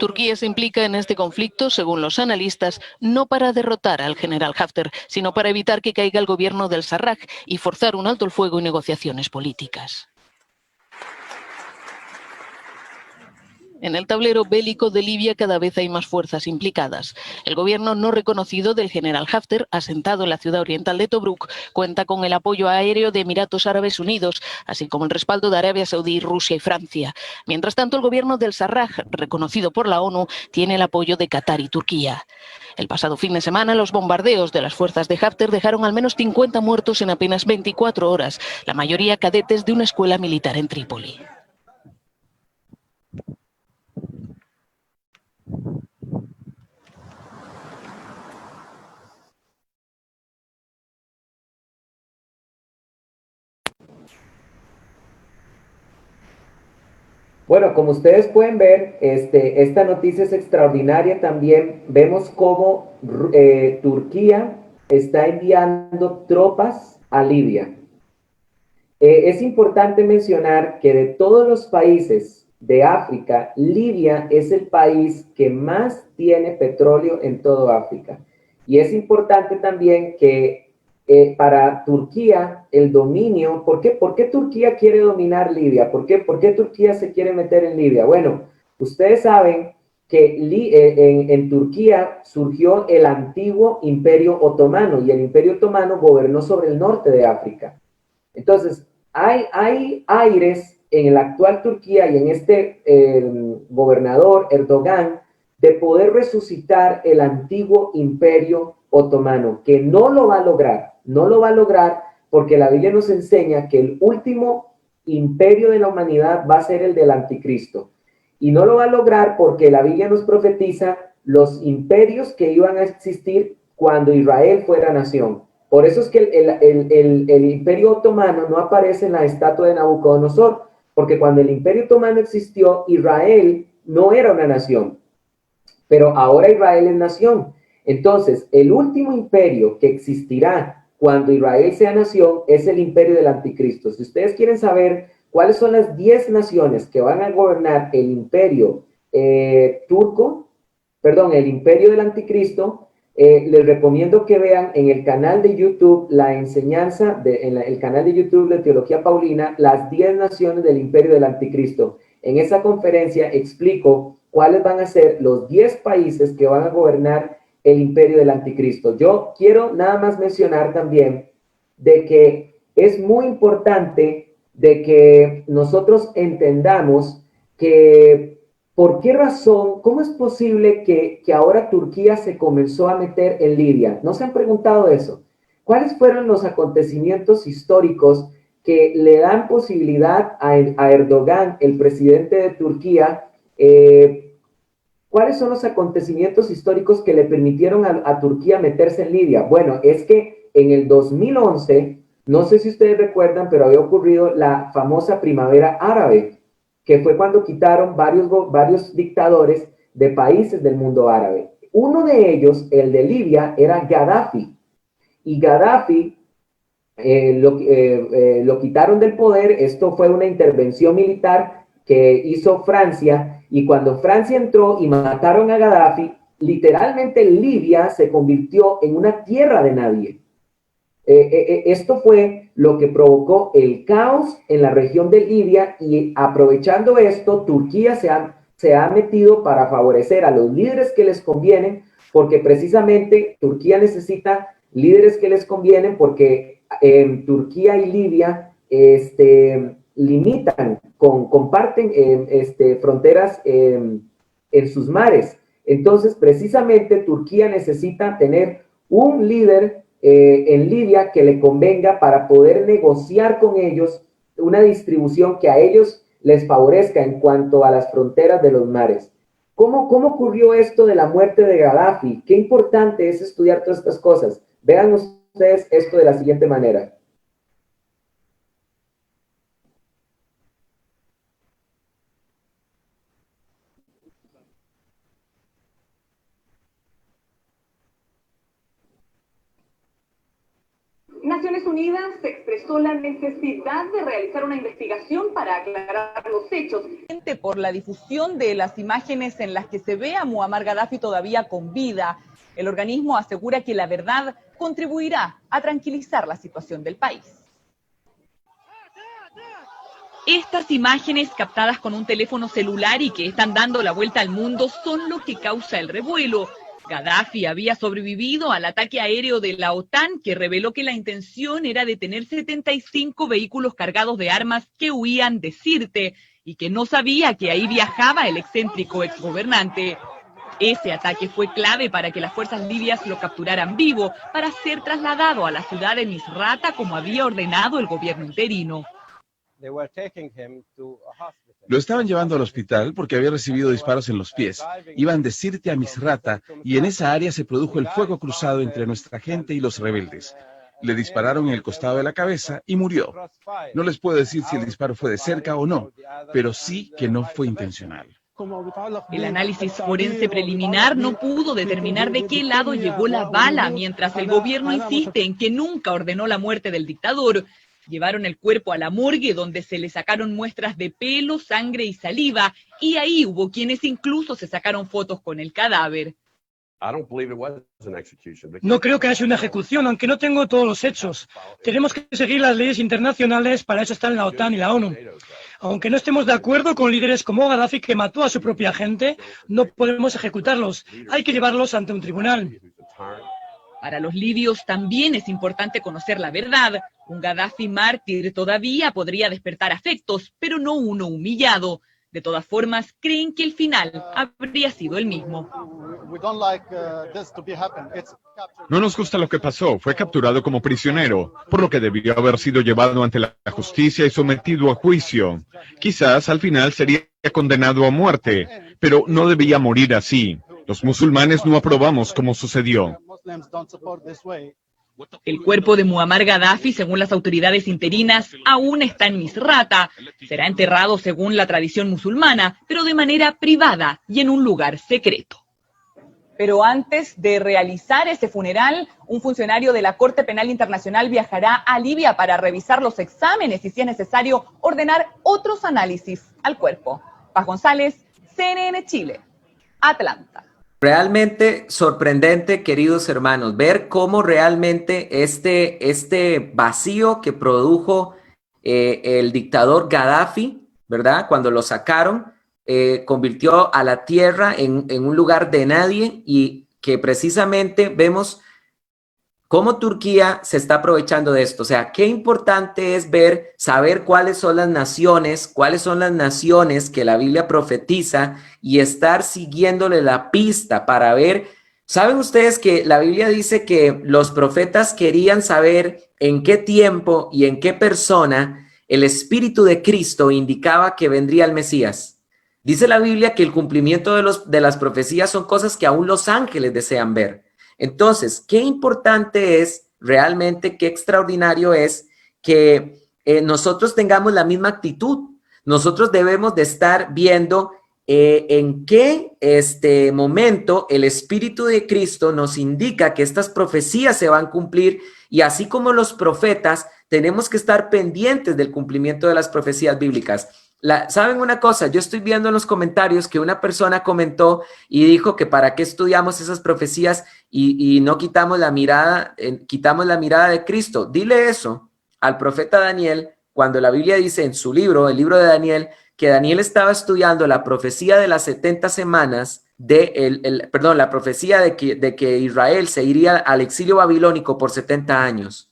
Turquía se implica en este conflicto, según los analistas, no para derrotar al general Haftar, sino para evitar que caiga el gobierno del Sarraj y forzar un alto el fuego y negociaciones políticas. En el tablero bélico de Libia cada vez hay más fuerzas implicadas. El gobierno no reconocido del general Haftar, asentado en la ciudad oriental de Tobruk, cuenta con el apoyo aéreo de Emiratos Árabes Unidos, así como el respaldo de Arabia Saudí, Rusia y Francia. Mientras tanto, el gobierno del Sarraj, reconocido por la ONU, tiene el apoyo de Qatar y Turquía. El pasado fin de semana, los bombardeos de las fuerzas de Haftar dejaron al menos 50 muertos en apenas 24 horas, la mayoría cadetes de una escuela militar en Trípoli. Bueno, como ustedes pueden ver, esta noticia es extraordinaria también. Vemos cómo Turquía está enviando tropas a Libia. Es importante mencionar que de todos los países de África, Libia es el país que más tiene petróleo en toda África. Y es importante también que para Turquía el dominio, ¿por qué Turquía quiere dominar Libia? ¿Por qué Turquía se quiere meter en Libia? Bueno, ustedes saben que en Turquía surgió el antiguo Imperio Otomano y el Imperio Otomano gobernó sobre el norte de África. Entonces, hay aires en la actual Turquía y en este gobernador Erdogan de poder resucitar el antiguo Imperio Otomano, que no lo va a lograr porque la Biblia nos enseña que el último imperio de la humanidad va a ser el del anticristo. Y no lo va a lograr porque la Biblia nos profetiza los imperios que iban a existir cuando Israel fuera nación. Por eso es que el Imperio Otomano no aparece en la estatua de Nabucodonosor, porque cuando el Imperio Otomano existió, Israel no era una nación, pero ahora Israel es nación. Entonces, el último imperio que existirá cuando Israel sea nación es el imperio del anticristo. Si ustedes quieren saber cuáles son las 10 naciones que van a gobernar el imperio el imperio del anticristo, les recomiendo que vean en el canal de YouTube la enseñanza, el canal de YouTube de Teología Paulina, las 10 naciones del imperio del anticristo. En esa conferencia explico cuáles van a ser los 10 países que van a gobernar el imperio del anticristo. Yo quiero nada más mencionar también de que es muy importante de que nosotros entendamos que ¿por qué razón? ¿Cómo es posible que ahora Turquía se comenzó a meter en Libia? ¿No se han preguntado eso? ¿Cuáles fueron los acontecimientos históricos que le dan posibilidad a Erdogan, el presidente de Turquía? ¿Cuáles son los acontecimientos históricos que le permitieron a Turquía meterse en Libia? Bueno, es que en el 2011, no sé si ustedes recuerdan, pero había ocurrido la famosa primavera árabe, que fue cuando quitaron varios dictadores de países del mundo árabe. Uno de ellos, el de Libia, era Gaddafi. Y Gaddafi lo quitaron del poder. Esto fue una intervención militar que hizo Francia. Y cuando Francia entró y mataron a Gaddafi, literalmente Libia se convirtió en una tierra de nadie. Esto fue lo que provocó el caos en la región de Libia y aprovechando esto, Turquía se ha metido para favorecer a los líderes que les convienen, porque precisamente Turquía necesita líderes que les convienen porque Turquía y Libia comparten fronteras en sus mares. Entonces, precisamente Turquía necesita tener un líder en Libia que le convenga para poder negociar con ellos una distribución que a ellos les favorezca en cuanto a las fronteras de los mares. ¿Cómo ocurrió esto de la muerte de Gaddafi? Qué importante es estudiar todas estas cosas. Vean ustedes esto de la siguiente manera. Naciones Unidas expresó la necesidad de realizar una investigación para aclarar los hechos. Por la difusión de las imágenes en las que se ve a Muammar Gaddafi todavía con vida, el organismo asegura que la verdad contribuirá a tranquilizar la situación del país. Estas imágenes captadas con un teléfono celular y que están dando la vuelta al mundo son lo que causa el revuelo. Gaddafi había sobrevivido al ataque aéreo de la OTAN, que reveló que la intención era detener 75 vehículos cargados de armas que huían de Sirte y que no sabía que ahí viajaba el excéntrico exgobernante. Ese ataque fue clave para que las fuerzas libias lo capturaran vivo para ser trasladado a la ciudad de Misrata como había ordenado el gobierno interino. Lo estaban llevando al hospital porque había recibido disparos en los pies. Iban de Sirte a Misrata y en esa área se produjo el fuego cruzado entre nuestra gente y los rebeldes. Le dispararon en el costado de la cabeza y murió. No les puedo decir si el disparo fue de cerca o no, pero sí que no fue intencional. El análisis forense preliminar no pudo determinar de qué lado llegó la bala, mientras el gobierno insiste en que nunca ordenó la muerte del dictador. Llevaron el cuerpo a la morgue, donde se le sacaron muestras de pelo, sangre y saliva, y ahí hubo quienes incluso se sacaron fotos con el cadáver. No creo que haya sido una ejecución, aunque no tengo todos los hechos. Tenemos que seguir las leyes internacionales, para eso están la OTAN y la ONU. Aunque no estemos de acuerdo con líderes como Gaddafi, que mató a su propia gente, no podemos ejecutarlos. Hay que llevarlos ante un tribunal. Para los libios también es importante conocer la verdad. Un Gaddafi mártir todavía podría despertar afectos, pero no uno humillado. De todas formas, creen que el final habría sido el mismo. No nos gusta lo que pasó. Fue capturado como prisionero, por lo que debió haber sido llevado ante la justicia y sometido a juicio. Quizás al final sería condenado a muerte, pero no debía morir así. Los musulmanes no aprobamos cómo sucedió. El cuerpo de Muammar Gaddafi, según las autoridades interinas, aún está en Misrata. Será enterrado según la tradición musulmana, pero de manera privada y en un lugar secreto. Pero antes de realizar ese funeral, un funcionario de la Corte Penal Internacional viajará a Libia para revisar los exámenes y, si es necesario, ordenar otros análisis al cuerpo. Paz González, CNN Chile, Atlanta. Realmente sorprendente, queridos hermanos, ver cómo realmente este vacío que produjo el dictador Gaddafi, ¿verdad? Cuando lo sacaron, convirtió a la tierra en un lugar de nadie, y que precisamente vemos cómo Turquía se está aprovechando de esto. O sea, qué importante es saber cuáles son las naciones que la Biblia profetiza y estar siguiéndole la pista para ver. ¿Saben ustedes que la Biblia dice que los profetas querían saber en qué tiempo y en qué persona el Espíritu de Cristo indicaba que vendría el Mesías? Dice la Biblia que el cumplimiento de las profecías son cosas que aún los ángeles desean ver. Entonces, qué importante es realmente, qué extraordinario es que nosotros tengamos la misma actitud. Nosotros debemos de estar viendo en qué momento el Espíritu de Cristo nos indica que estas profecías se van a cumplir, y así como los profetas, tenemos que estar pendientes del cumplimiento de las profecías bíblicas. ¿Saben una cosa? Yo estoy viendo en los comentarios que una persona comentó y dijo que para qué estudiamos esas profecías y no quitamos la mirada de Cristo. Dile eso al profeta Daniel, cuando la Biblia dice en su libro, el libro de Daniel, que Daniel estaba estudiando la profecía de las 70 semanas, la profecía de que Israel se iría al exilio babilónico por 70 años.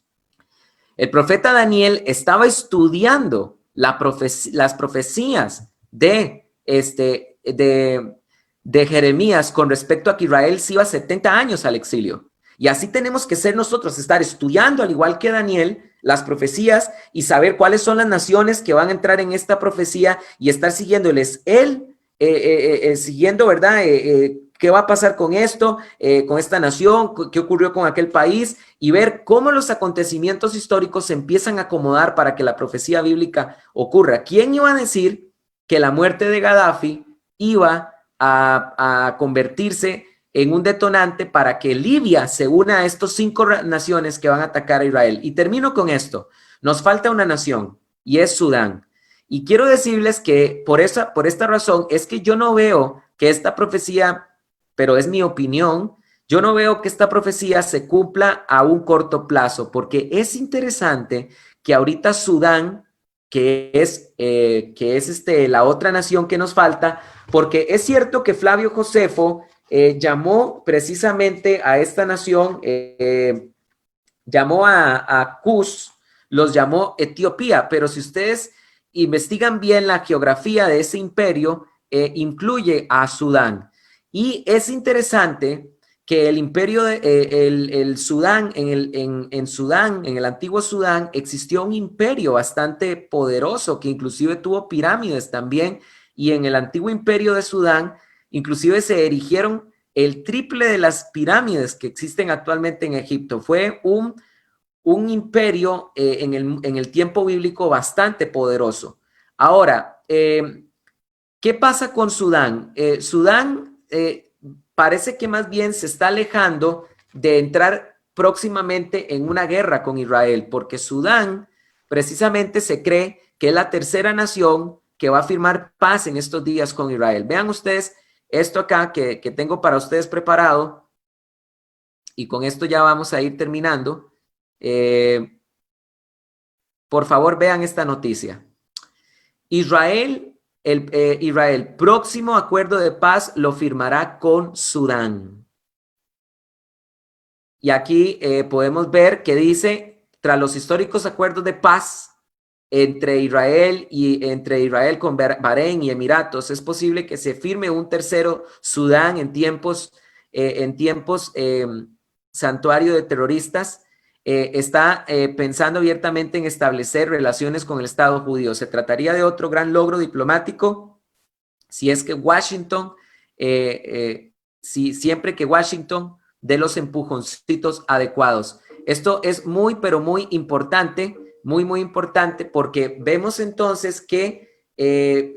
El profeta Daniel estaba estudiando las profecías de Jeremías con respecto a que Israel se iba 70 años al exilio. Y así tenemos que ser nosotros, estar estudiando, al igual que Daniel, las profecías y saber cuáles son las naciones que van a entrar en esta profecía y estar siguiéndoles siguiendo, ¿verdad? ¿Qué va a pasar con esto, con esta nación? ¿Qué ocurrió con aquel país? Y ver cómo los acontecimientos históricos se empiezan a acomodar para que la profecía bíblica ocurra. ¿Quién iba a decir que la muerte de Gaddafi iba a convertirse en un detonante para que Libia se una a estos 5 naciones que van a atacar a Israel? Y termino con esto. Nos falta una nación y es Sudán. Y quiero decirles que por esta razón es que yo no veo que esta profecía, pero es mi opinión, yo no veo que esta profecía se cumpla a un corto plazo, porque es interesante que ahorita Sudán, que es la otra nación que nos falta, porque es cierto que Flavio Josefo llamó precisamente a esta nación, llamó a Cus, los llamó Etiopía, pero si ustedes investigan bien la geografía de ese imperio, incluye a Sudán. Y es interesante que el imperio, el Sudán, en Sudán, en el antiguo Sudán, existió un imperio bastante poderoso que inclusive tuvo pirámides también, y en el antiguo imperio de Sudán, inclusive se erigieron el triple de las pirámides que existen actualmente en Egipto. Fue un imperio en el tiempo bíblico bastante poderoso. Ahora, ¿qué pasa con Sudán? Sudán parece que más bien se está alejando de entrar próximamente en una guerra con Israel, porque Sudán precisamente se cree que es la tercera nación que va a firmar paz en estos días con Israel. Vean ustedes esto acá que tengo para ustedes preparado, y con esto ya vamos a ir terminando. Por favor, vean esta noticia. Israel, próximo acuerdo de paz lo firmará con Sudán. Y aquí podemos ver que dice, tras los históricos acuerdos de paz entre Israel con Bahrein y Emiratos, es posible que se firme un tercero Sudán en tiempos santuario de terroristas. Está pensando abiertamente en establecer relaciones con el Estado judío. Se trataría de otro gran logro diplomático si es que Washington, siempre que Washington dé los empujoncitos adecuados. Esto es muy, pero muy importante, muy importante, porque vemos entonces que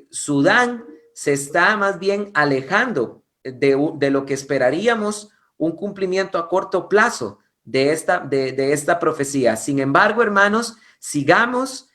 Sudán se está más bien alejando de lo que esperaríamos un cumplimiento a corto plazo de esta profecía. Sin embargo, hermanos, sigamos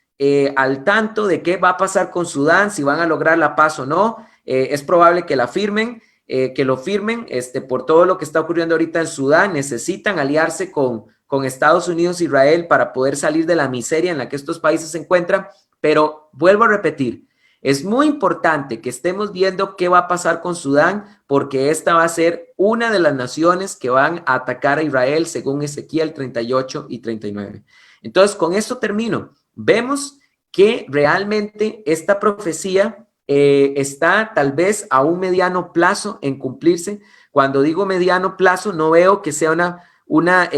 al tanto de qué va a pasar con Sudán, si van a lograr la paz o no. Es probable que la firmen, que lo firmen, por todo lo que está ocurriendo ahorita en Sudán. Necesitan aliarse con Estados Unidos e Israel para poder salir de la miseria en la que estos países se encuentran. Pero vuelvo a repetir, es muy importante que estemos viendo qué va a pasar con Sudán, porque esta va a ser una de las naciones que van a atacar a Israel según Ezequiel 38 y 39. Entonces, con esto termino. Vemos que realmente esta profecía está tal vez a un mediano plazo en cumplirse. Cuando digo mediano plazo, no veo que sea una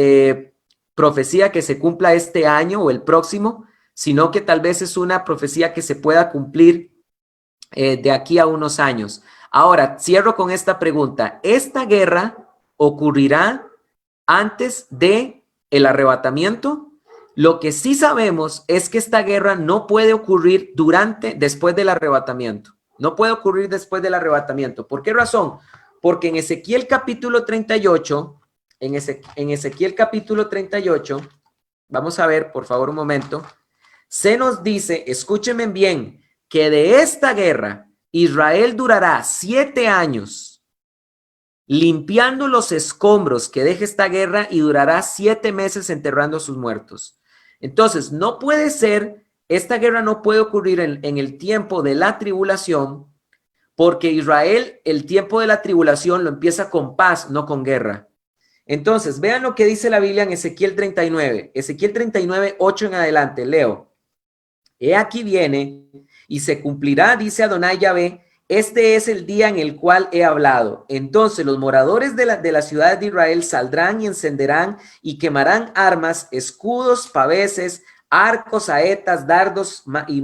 profecía que se cumpla este año o el próximo, sino que tal vez es una profecía que se pueda cumplir de aquí a unos años. Ahora, cierro con esta pregunta. ¿Esta guerra ocurrirá antes de el arrebatamiento? Lo que sí sabemos es que esta guerra no puede ocurrir después del arrebatamiento. No puede ocurrir después del arrebatamiento. ¿Por qué razón? Porque en Ezequiel capítulo 38, en Ezequiel capítulo 38, vamos a ver, por favor, un momento, se nos dice, escúchenme bien, que de esta guerra Israel durará 7 años limpiando los escombros que deje esta guerra y durará 7 meses enterrando a sus muertos. Entonces, no puede ser, esta guerra no puede ocurrir en el tiempo de la tribulación, porque Israel, el tiempo de la tribulación lo empieza con paz, no con guerra. Entonces, vean lo que dice la Biblia en Ezequiel 39. Ezequiel 39, 8 en adelante, leo. He aquí viene y se cumplirá, dice Adonai Yahvé, este es el día en el cual he hablado. Entonces los moradores de las ciudades de Israel saldrán y encenderán y quemarán armas, escudos, paveses, arcos, saetas, dardos y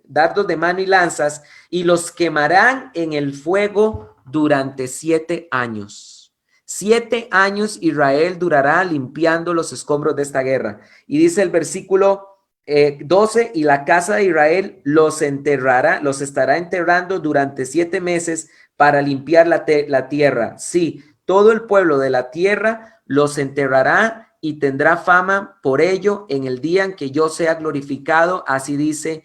dardos de mano y lanzas, y los quemarán en el fuego durante 7 años. 7 años Israel durará limpiando los escombros de esta guerra. Y dice el versículo 12, y la casa de Israel los enterrará, los estará enterrando durante 7 meses para limpiar la tierra. Sí, todo el pueblo de la tierra los enterrará y tendrá fama por ello en el día en que yo sea glorificado, así dice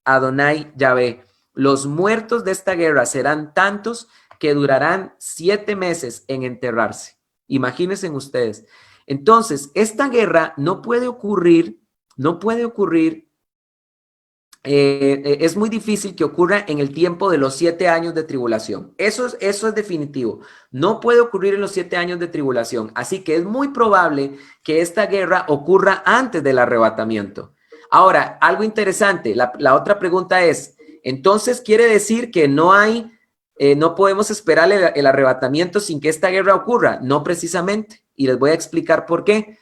Adonai Yahvé. Los muertos de esta guerra serán tantos que durarán 7 meses en enterrarse. Imagínense ustedes. Entonces, esta guerra no puede ocurrir, es muy difícil que ocurra en el tiempo de los 7 años de tribulación. Eso es definitivo. No puede ocurrir en los 7 años de tribulación. Así que es muy probable que esta guerra ocurra antes del arrebatamiento. Ahora, algo interesante, la otra pregunta es, entonces quiere decir que no podemos esperar el arrebatamiento sin que esta guerra ocurra. No precisamente. Y les voy a explicar por qué.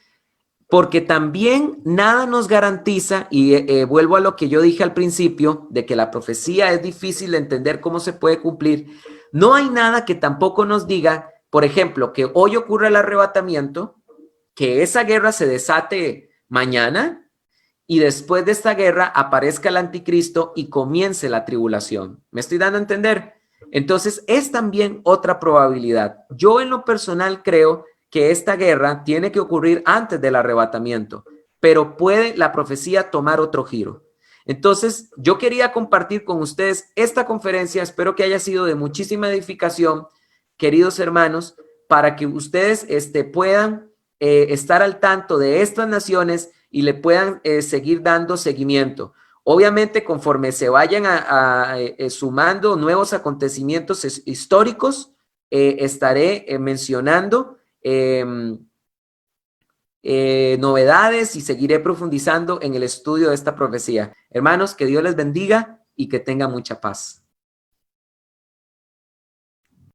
Porque también nada nos garantiza, y vuelvo a lo que yo dije al principio, de que la profecía es difícil de entender cómo se puede cumplir. No hay nada que tampoco nos diga, por ejemplo, que hoy ocurra el arrebatamiento, que esa guerra se desate mañana, y después de esta guerra aparezca el anticristo y comience la tribulación. ¿Me estoy dando a entender? Entonces, es también otra probabilidad. Yo en lo personal creo que esta guerra tiene que ocurrir antes del arrebatamiento, pero puede la profecía tomar otro giro. Entonces, yo quería compartir con ustedes esta conferencia, espero que haya sido de muchísima edificación, queridos hermanos, para que ustedes puedan estar al tanto de estas naciones y le puedan seguir dando seguimiento. Obviamente, conforme se vayan sumando nuevos acontecimientos históricos, estaré mencionando novedades y seguiré profundizando en el estudio de esta profecía. Hermanos, que Dios les bendiga y que tengan mucha paz.